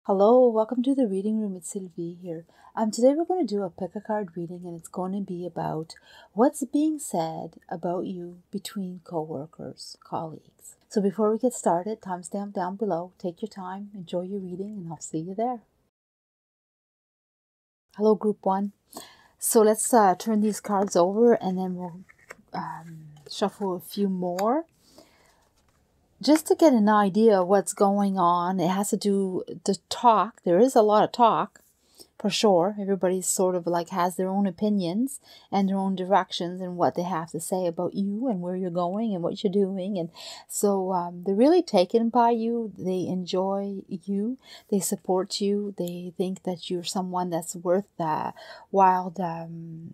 Hello, welcome to the reading room. It's Sylvie here. Today we're going to do a pick a card reading, and it's going to be about what's being said about you between co-workers, colleagues. So before we get started, timestamp down below. Take your time, enjoy your reading, and I'll see you there. Hello, group one. So let's turn these cards over, and then we'll shuffle a few more. Just to get an idea of what's going on. It has to do the talk. There is a lot of talk, for sure. Everybody's sort of like has their own opinions and their own directions and what they have to say about you and where you're going and what you're doing. And so they're really taken by you. They enjoy you. They support you. They think that you're someone that's worth while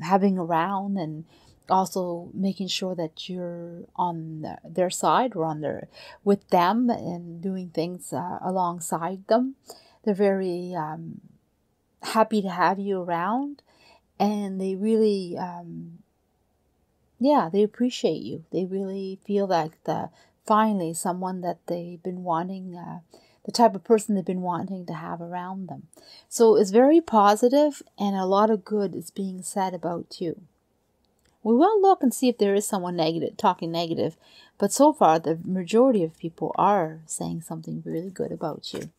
having around, and also making sure that you're on their side or with them and doing things alongside them. They're very happy to have you around, and they really they appreciate you. They really feel like finally someone that they've been wanting, the type of person they've been wanting to have around them. So it's very positive, and a lot of good is being said about you. We will look and see if there is someone talking negative, but so far the majority of people are saying something really good about you.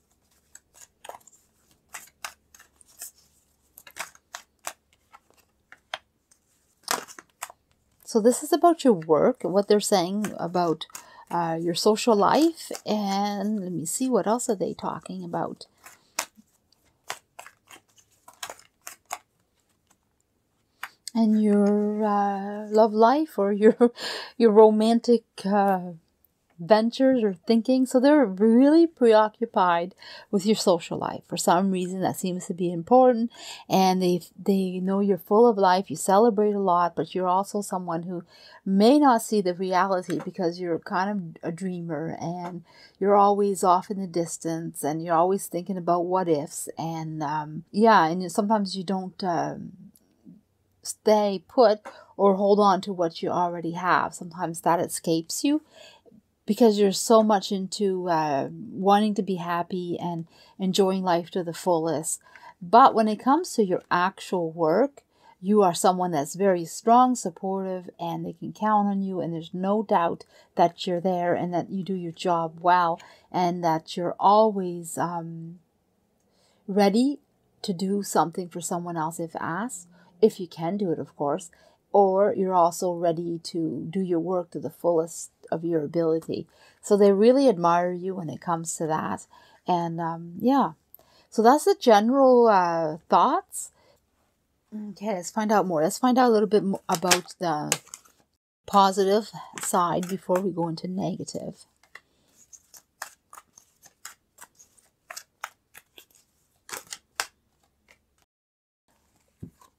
So this is about your work, what they're saying about your social life, and let me see, what else are they talking about? And your love life, or your romantic ventures or thinking. So they're really preoccupied with your social life. For some reason that seems to be important, and they know you're full of life, you celebrate a lot, but you're also someone who may not see the reality because you're kind of a dreamer, and you're always off in the distance, and you're always thinking about what ifs, and and sometimes you don't stay put or hold on to what you already have. Sometimes that escapes you because you're so much into wanting to be happy and enjoying life to the fullest. But when it comes to your actual work, you are someone that's very strong, supportive, and they can count on you, and there's no doubt that you're there and that you do your job well, and that you're always ready to do something for someone else if asked. If you can do it, of course, or you're also ready to do your work to the fullest of your ability. So they really admire you when it comes to that. And so that's the general thoughts. Okay, let's find out more. Let's find out a little bit more about the positive side before we go into negative.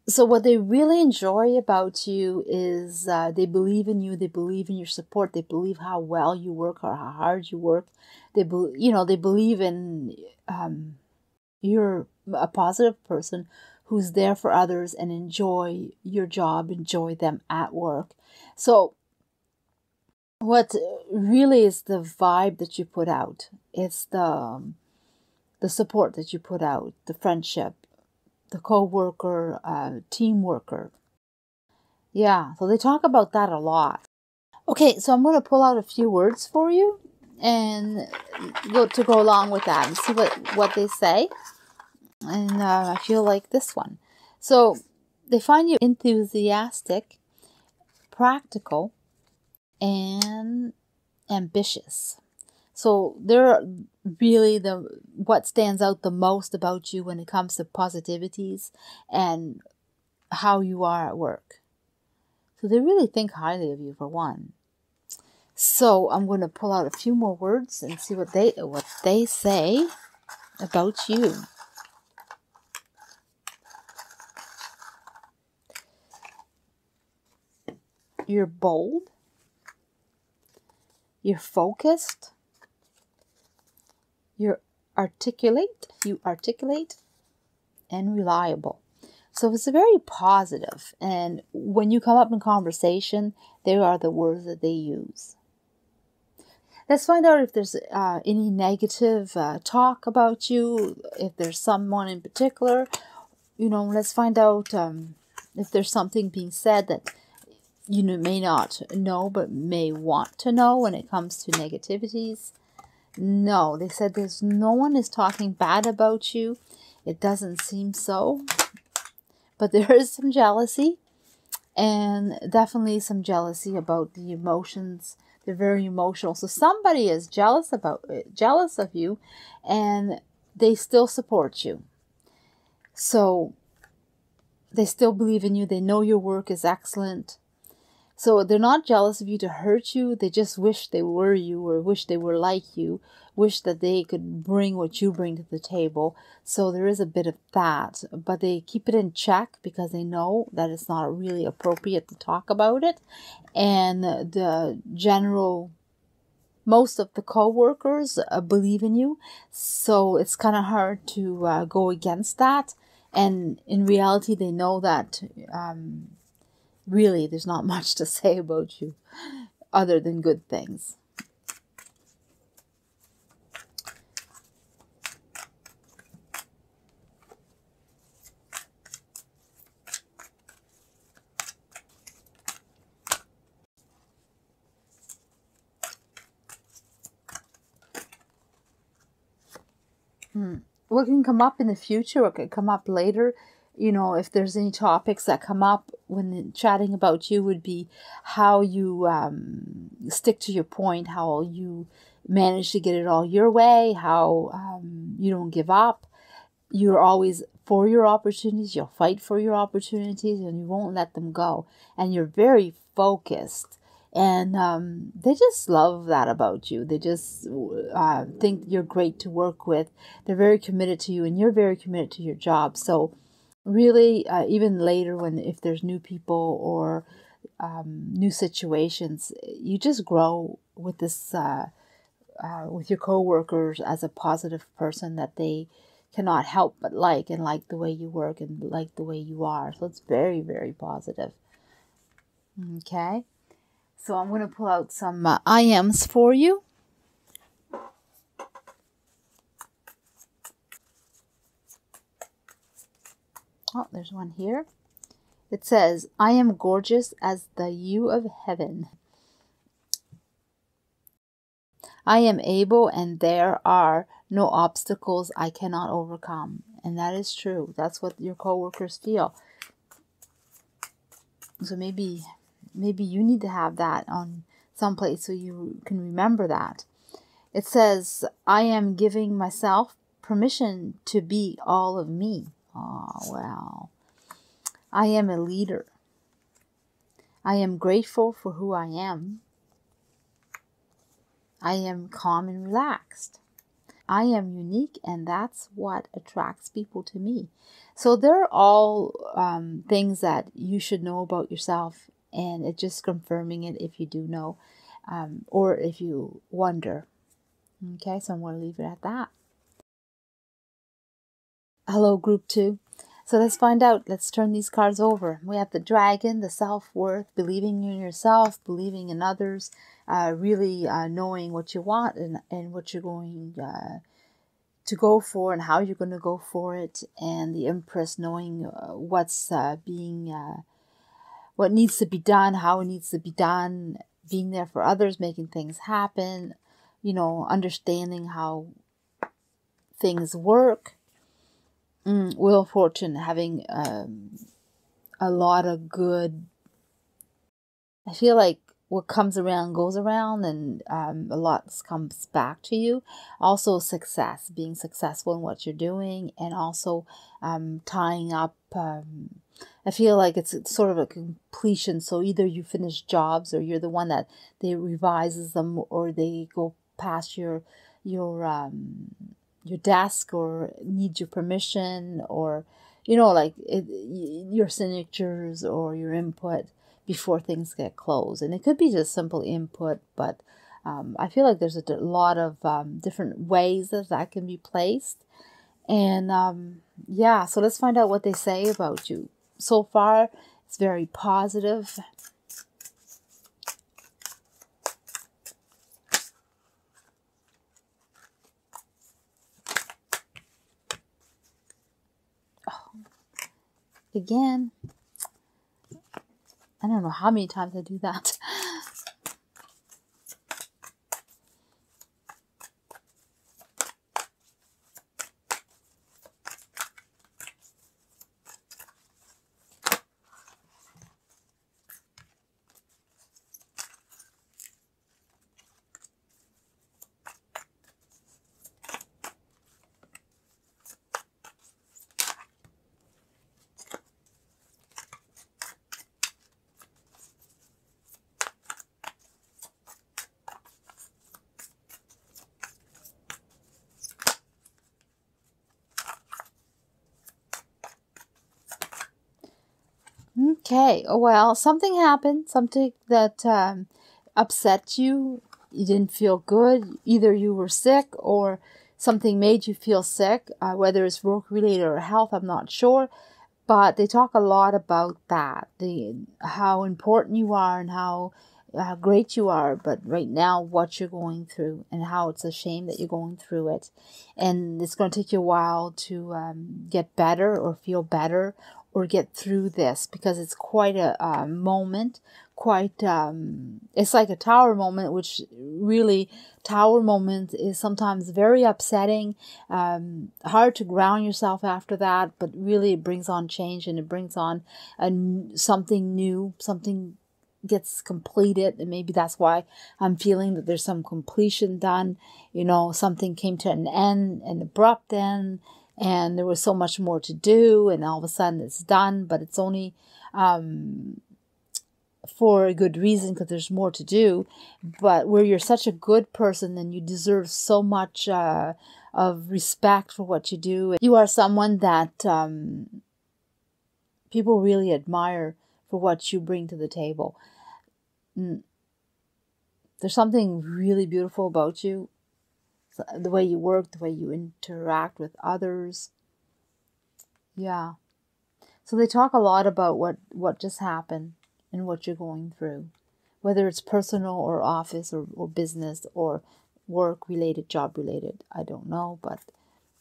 So what they really enjoy about you is they believe in you, they believe in your support, they believe how well you work or how hard you work. They believe in you're a positive person who's there for others and enjoy your job, enjoy them at work. So what really is the vibe that you put out? It's the support that you put out, the friendship, the co-worker, team worker. Yeah, so they talk about that a lot. Okay, so I'm going to pull out a few words for you and go along with that and see what they say. And I feel like this one. So they find you enthusiastic, practical, and ambitious. So they're really what stands out the most about you when it comes to positivities and how you are at work. So they really think highly of you, for one. So I'm going to pull out a few more words and see what they say about you. You're bold. You're focused. You articulate and reliable. So it's very positive. And when you come up in conversation, they are the words that they use. Let's find out if there's any negative talk about you, if there's someone in particular. Let's find out if there's something being said that you may not know but may want to know when it comes to negativities. No, they said there's no one is talking bad about you. It doesn't seem so. But there is some jealousy, and definitely some jealousy about the emotions. They're very emotional. So somebody is jealous of you, and they still support you. So they still believe in you. They know your work is excellent. So they're not jealous of you to hurt you. They just wish they were you, or wish they were like you, wish that they could bring what you bring to the table. So there is a bit of that, but they keep it in check because they know that it's not really appropriate to talk about it. And most of the co-workers believe in you. So it's kind of hard to go against that. And in reality, they know that really, there's not much to say about you other than good things. What can come up in the future, what can come up later, if there's any topics that come up when chatting about you, would be how you stick to your point, how you manage to get it all your way, how you don't give up. You're always for your opportunities, you'll fight for your opportunities, and you won't let them go. And you're very focused. And they just love that about you. They just think you're great to work with. They're very committed to you, and you're very committed to your job. So really, even later, if there's new people or new situations, you just grow with this, with your coworkers as a positive person that they cannot help but like the way you work and like the way you are. So it's very, very positive. Okay. So I'm going to pull out some I ams for you. Oh, there's one here. It says, I am gorgeous as the dew of heaven. I am able, and there are no obstacles I cannot overcome. And that is true. That's what your coworkers feel. So maybe you need to have that on someplace so you can remember that. It says, I am giving myself permission to be all of me. Oh, wow. I am a leader. I am grateful for who I am. I am calm and relaxed. I am unique, and that's what attracts people to me. So they're all things that you should know about yourself, and it's just confirming it if you do know, or if you wonder. Okay, so I'm going to leave it at that. Hello, group 2. So let's find out. Let's turn these cards over. We have the dragon, the self-worth, believing in yourself, believing in others, really knowing what you want and what you're going to go for and how you're going to go for it. And the Empress, knowing what needs to be done, how it needs to be done, being there for others, making things happen, understanding how things work. Wheel of Fortune, having a lot of good. I feel like what comes around goes around, and a lot comes back to you. Also success, being successful in what you're doing, and also tying up. I feel like it's sort of a completion. So either you finish jobs, or you're the one that they revises them, or they go past your desk, or need your permission, or your signatures or your input before things get closed. And it could be just simple input, but I feel like there's a lot of different ways that can be placed. And so let's find out what they say about you. So far, it's very positive. again. I don't know how many times I do that. Okay, well, something happened, something that upset you. You didn't feel good. Either you were sick or something made you feel sick, whether it's work-related or health, I'm not sure. But they talk a lot about that, how important you are and how great you are, but right now what you're going through and how it's a shame that you're going through it. And it's going to take you a while to get better or feel better or get through this, because it's quite a moment, it's like a tower moment, which really, tower moment is sometimes very upsetting, hard to ground yourself after that, but really it brings on change and it brings on something new, something gets completed, and maybe that's why I'm feeling that there's some completion done. You know, something came to an end, an abrupt end, and there was so much more to do, and all of a sudden it's done, but it's only for a good reason, because there's more to do. But where you're such a good person and you deserve so much of respect for what you do, you are someone that people really admire for what you bring to the table. There's something really beautiful about you, the way you work, the way you interact with others. Yeah. So they talk a lot about what just happened and what you're going through, whether it's personal or office or business or work related, job related. I don't know, but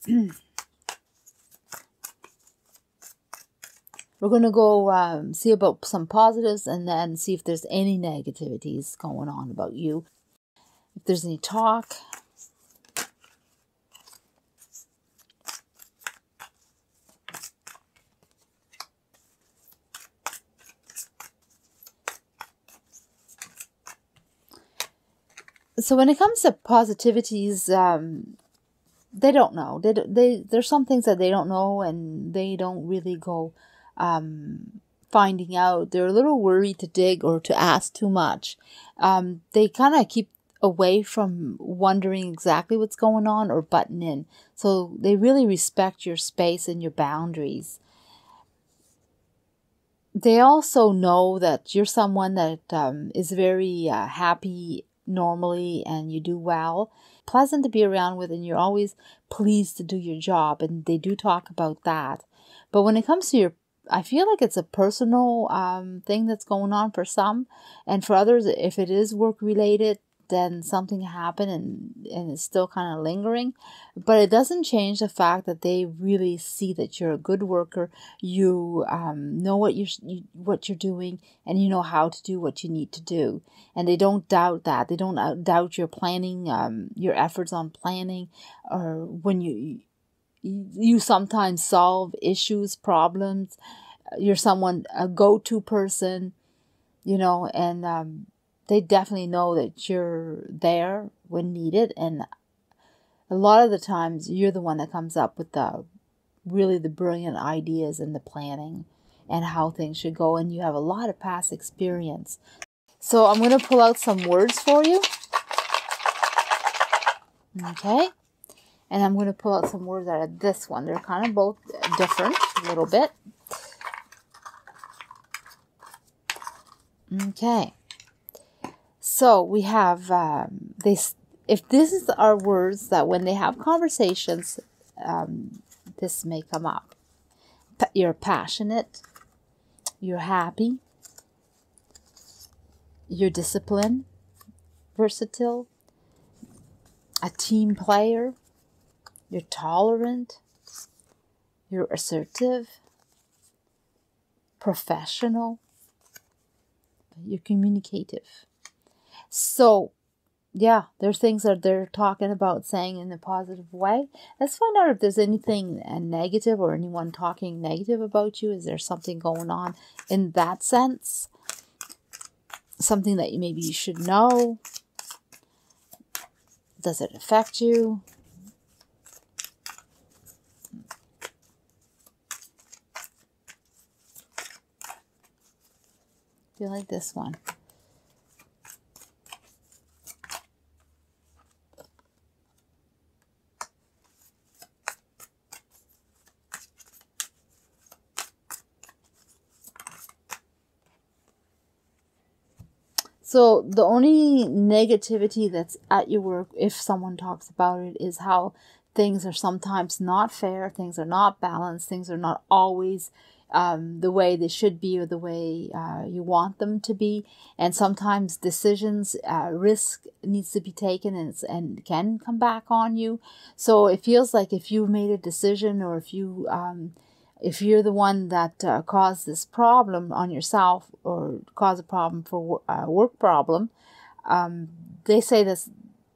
we're going to go see about some positives and then see if there's any negativities going on about you. If there's any talk. So when it comes to positivities, they don't know. There's some things that they don't know, and they don't really go finding out. They're a little worried to dig or to ask too much. They kind of keep away from wondering exactly what's going on or button in. So they really respect your space and your boundaries. They also know that you're someone that is very happy normally, and you do well, pleasant to be around with, and you're always pleased to do your job, and they do talk about that. But when it comes to I feel like it's a personal thing that's going on for some, and for others, if it is work related, then something happened and it's still kind of lingering. But it doesn't change the fact that they really see that you're a good worker. You know what you're doing, and you know how to do what you need to do. And they don't doubt that. They don't doubt your planning, your efforts on planning, or when you sometimes solve issues, problems. You're a go-to person, and they definitely know that you're there when needed. And a lot of the times you're the one that comes up with the brilliant ideas and the planning and how things should go. And you have a lot of past experience. So I'm going to pull out some words for you. Okay. And I'm going to pull out some words out of this one. They're kind of both different a little bit. Okay. So we have this. If this is our words that when they have conversations, this may come up. You're passionate. You're happy. You're disciplined, versatile, a team player. You're tolerant. You're assertive. professional. You're communicative. So, yeah, there's things that they're talking about saying in a positive way. Let's find out if there's anything negative or anyone talking negative about you. Is there something going on in that sense? Something that maybe you should know? Does it affect you? I feel like this one. So the only negativity that's at your work, if someone talks about it, is how things are sometimes not fair, things are not balanced, things are not always the way they should be or the way you want them to be. And sometimes decisions, risk needs to be taken and can come back on you. So it feels like if you made a decision or if you're the one that caused this problem on yourself or caused a problem for work problem, they say this,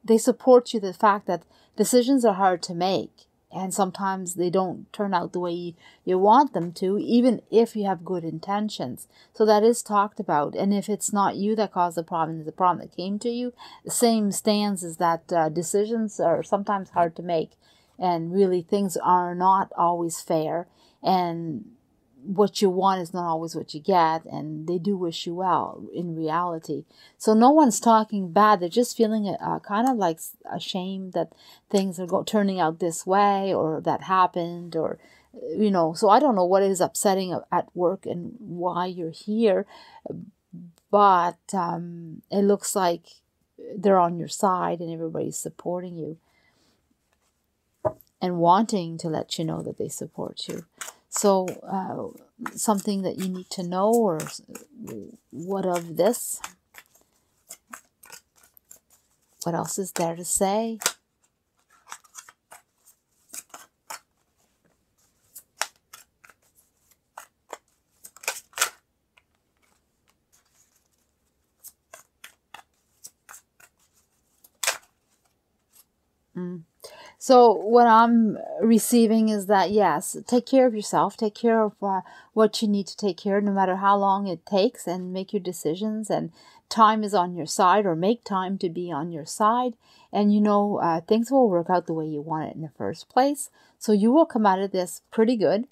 they support you the fact that decisions are hard to make and sometimes they don't turn out the way you want them to, even if you have good intentions. So that is talked about. And if it's not you that caused the problem, it's the problem that came to you, the same stands as that decisions are sometimes hard to make and really things are not always fair. And what you want is not always what you get, and they do wish you well in reality. So no one's talking bad. They're just feeling kind of like ashamed that things are turning out this way or that happened or, so I don't know what is upsetting at work and why you're here, but it looks like they're on your side and everybody's supporting you and wanting to let you know that they support you. So something that you need to know, or what of this? What else is there to say? So what I'm receiving is that, yes, take care of yourself, take care of what you need to take care of, no matter how long it takes, and make your decisions, and time is on your side, or make time to be on your side. And things will work out the way you want it in the first place. So you will come out of this pretty good,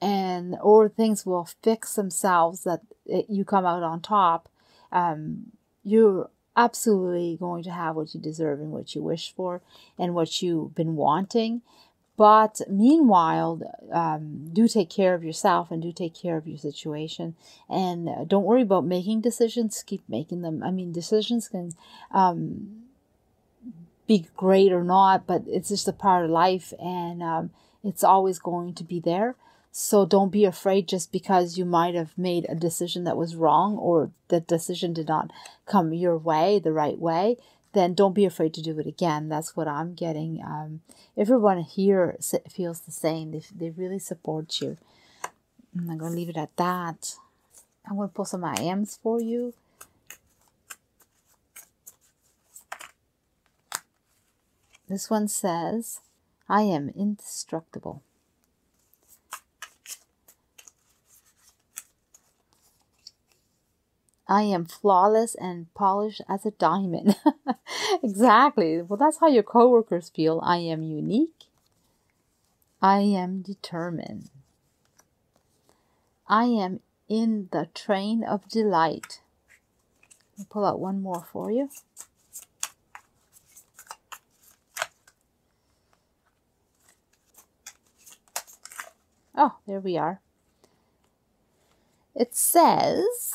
or things will fix themselves that you come out on top. You're absolutely going to have what you deserve and what you wish for and what you've been wanting. But meanwhile, do take care of yourself and do take care of your situation. And don't worry about making decisions. Keep making them. I mean, decisions can be great or not, but it's just a part of life, and it's always going to be there. So don't be afraid just because you might have made a decision that was wrong, or the decision did not come your way, the right way. Then don't be afraid to do it again. That's what I'm getting. Everyone here feels the same. They really support you. And I'm going to leave it at that. I'm going to pull some I ams for you. This one says, I am indestructible. I am flawless and polished as a diamond. Exactly. Well, that's how your coworkers feel. I am unique. I am determined. I am in the train of delight. I'll pull out one more for you. Oh, there we are. It says,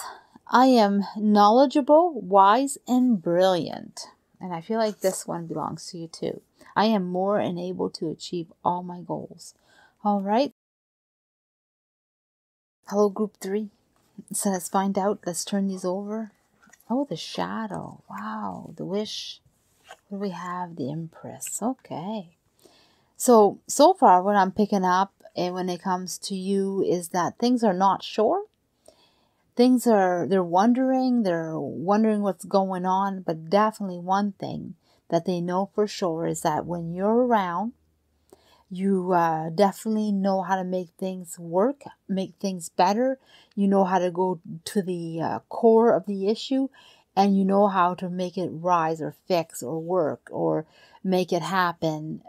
I am knowledgeable, wise, and brilliant. And I feel like this one belongs to you too. I am more and able to achieve all my goals. All right. Hello, group 3. So let's find out. Let's turn these over. Oh, the shadow. Wow. The wish. What do we have? The Empress. Okay. So far what I'm picking up, and when it comes to you, is that things are not sure. they're wondering what's going on, but definitely one thing that they know for sure is that when you're around, you definitely know how to make things work, make things better. You know how to go to the core of the issue, and you know how to make it rise or fix or work or make it happen.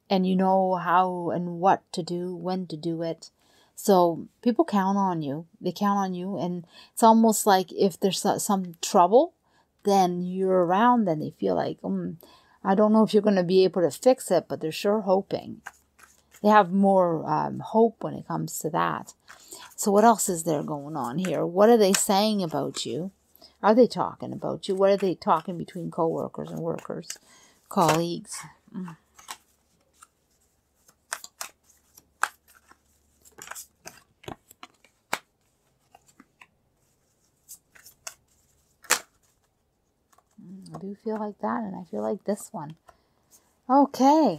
And you know how and what to do, when to do it. So people count on you. They count on you. And it's almost like if there's some trouble, then you're around, then they feel like, I don't know if you're going to be able to fix it, but they're sure hoping. They have more hope when it comes to that. So what else is there going on here? What are they saying about you? Are they talking about you? What are they talking between co-workers and workers, colleagues? I do feel like that, and I feel like this one. Okay.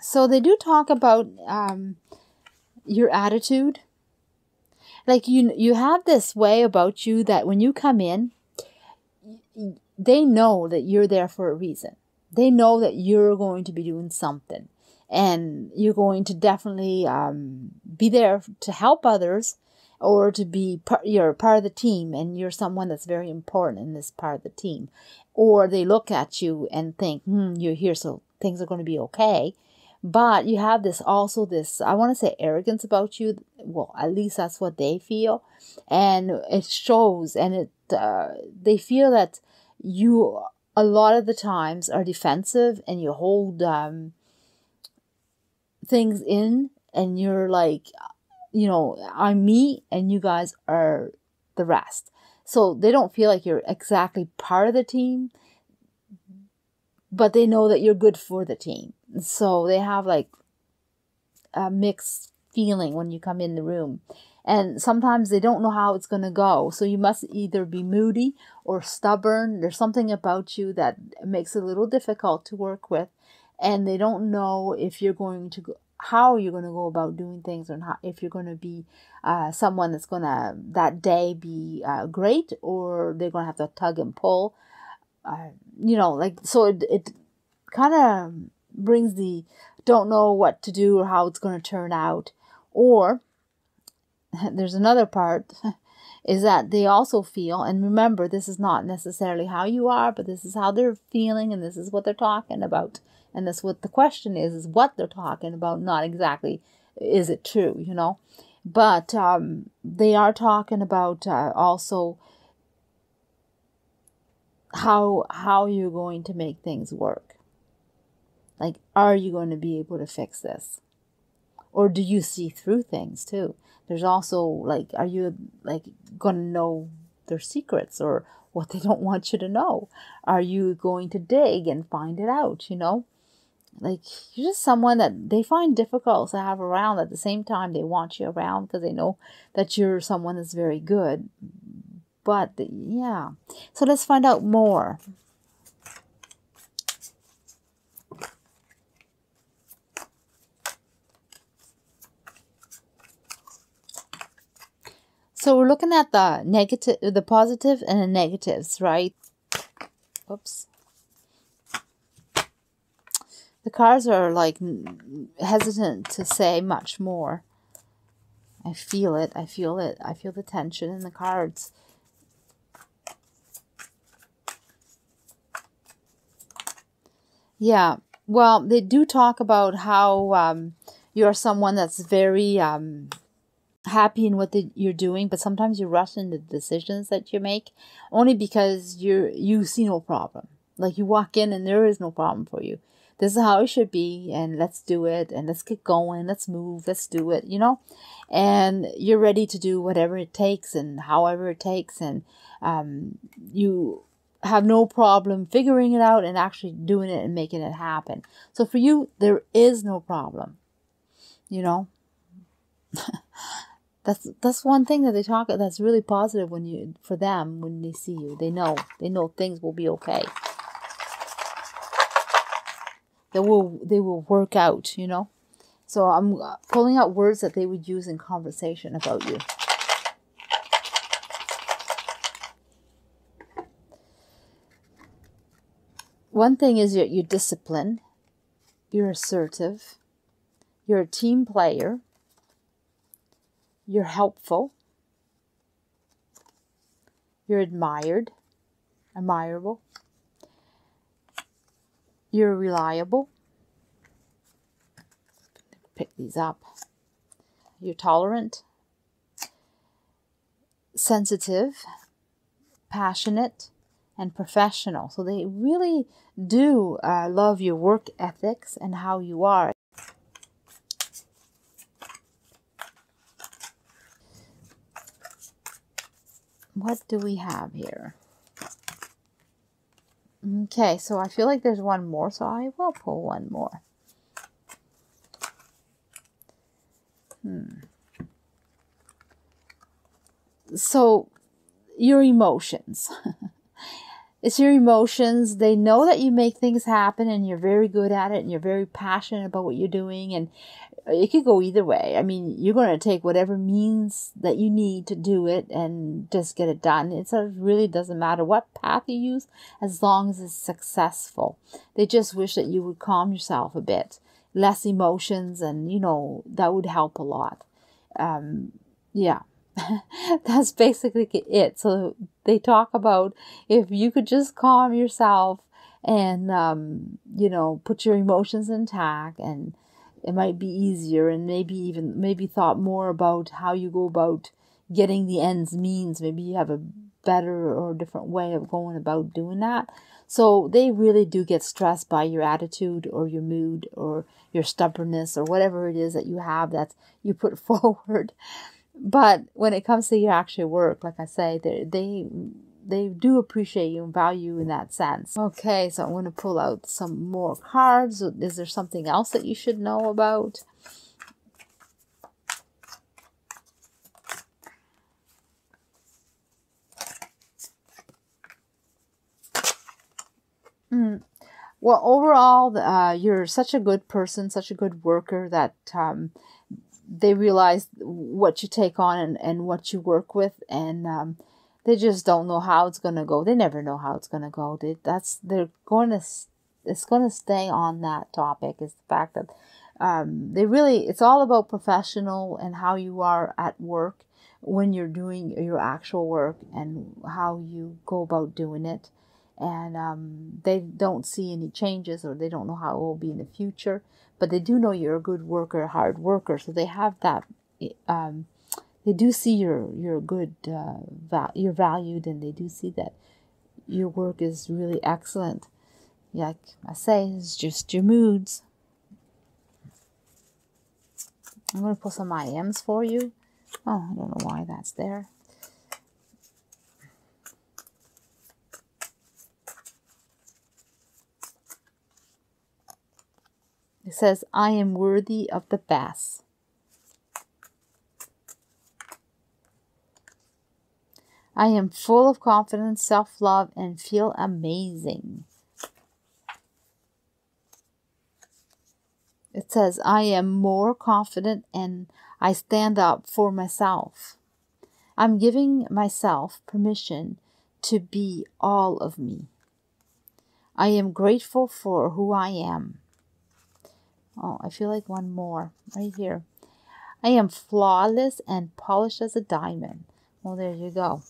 So they do talk about your attitude. Like you have this way about you that when you come in, they know that you're there for a reason. They know that you're going to be doing something. And you're going to definitely be there to help others, or to be you're part of the team, and you're someone that's very important in this part of the team. Or they look at you and think, you're here, so things are going to be okay. But you have this, I want to say, arrogance about you. Well, at least that's what they feel. And it shows, and they feel that you, a lot of the times, are defensive, and you hold things in, and you're like, I'm me, and you guys are the rest. So they don't feel like you're exactly part of the team, but they know that you're good for the team. So they have like a mixed feeling when you come in the room. And sometimes they don't know how it's going to go. So you must either be moody or stubborn. There's something about you that makes it a little difficult to work with. And they don't know if you're going to go, how you're going to go about doing things, or how, if you're going to be someone that's going to that day be great, or they're going to have to tug and pull. So it kind of brings the don't know what to do or how it's going to turn out. Or there's another part is that they also feel, and remember, this is not necessarily how you are, but this is how they're feeling, and this is what they're talking about. And that's what the question is what they're talking about, not exactly is it true, But they are talking about also how you're going to make things work. Like, are you going to be able to fix this? Or do you see through things too? There's also like, are you like going to know their secrets or what they don't want you to know? Are you going to dig and find it out, Like, you're just someone that they find difficult to have around. At the same time, they want you around because they know that you're someone that's very good. But, yeah. So let's find out more. So we're looking at the positive and the negatives, right? Oops. The cards are like hesitant to say much more. I feel it. I feel the tension in the cards. Yeah. Well, they do talk about how you're someone that's very happy in what you're doing, but sometimes you rush into the decisions that you make only because you see no problem. Like, you walk in and there is no problem for you. This is how it should be, and let's do it, and let's get going, let's move, let's do it, and you're ready to do whatever it takes and however it takes, and you have no problem figuring it out and actually doing it and making it happen. So for you, there is no problem, That's one thing that they talk. That's really positive for them when they see you. They know things will be okay. They will work out. So I'm pulling out words that they would use in conversation about you. One thing is you're disciplined, you're assertive, you're a team player, you're helpful, you're admirable, you're reliable. Pick these up. You're tolerant, sensitive, passionate, and professional. So they really do love your work ethics and how you are. What do we have here? Okay, so I feel like there's one more, so I will pull one more. So, your emotions. It's your emotions. They know that you make things happen and you're very good at it and you're very passionate about what you're doing, and it could go either way. I mean, you're going to take whatever means that you need to do it and just get it done. It really doesn't matter what path you use as long as it's successful. They just wish that you would calm yourself a bit. Less emotions, and, that would help a lot. Yeah. That's basically it. So they talk about if you could just calm yourself and, put your emotions intact, and it might be easier, and maybe thought more about how you go about getting the ends means. Maybe you have a better or different way of going about doing that. So they really do get stressed by your attitude or your mood or your stubbornness or whatever it is that you have that you put forward. But when it comes to your actual work, like I say, they do appreciate you and value you in that sense. Okay, so I'm going to pull out some more cards. Is there something else that you should know about? Well, overall, you're such a good person, such a good worker that they realize what you take on and what you work with, and they just don't know how it's going to go. They never know how it's going to go. It's going to stay on that topic, is the fact that it's all about professional and how you are at work when you're doing your actual work and how you go about doing it. And they don't see any changes, or they don't know how it will be in the future, but they do know you're a good worker, a hard worker. So they have that. They do see you're good, you're valued, and they do see that your work is really excellent. Like I say, it's just your moods. I'm going to pull some IMs for you. Oh, I don't know why that's there. It says, I am worthy of the best. I am full of confidence, self-love, and feel amazing. It says, I am more confident and I stand up for myself. I'm giving myself permission to be all of me. I am grateful for who I am. Oh, I feel like one more right here. I am flawless and polished as a diamond. Well, there you go.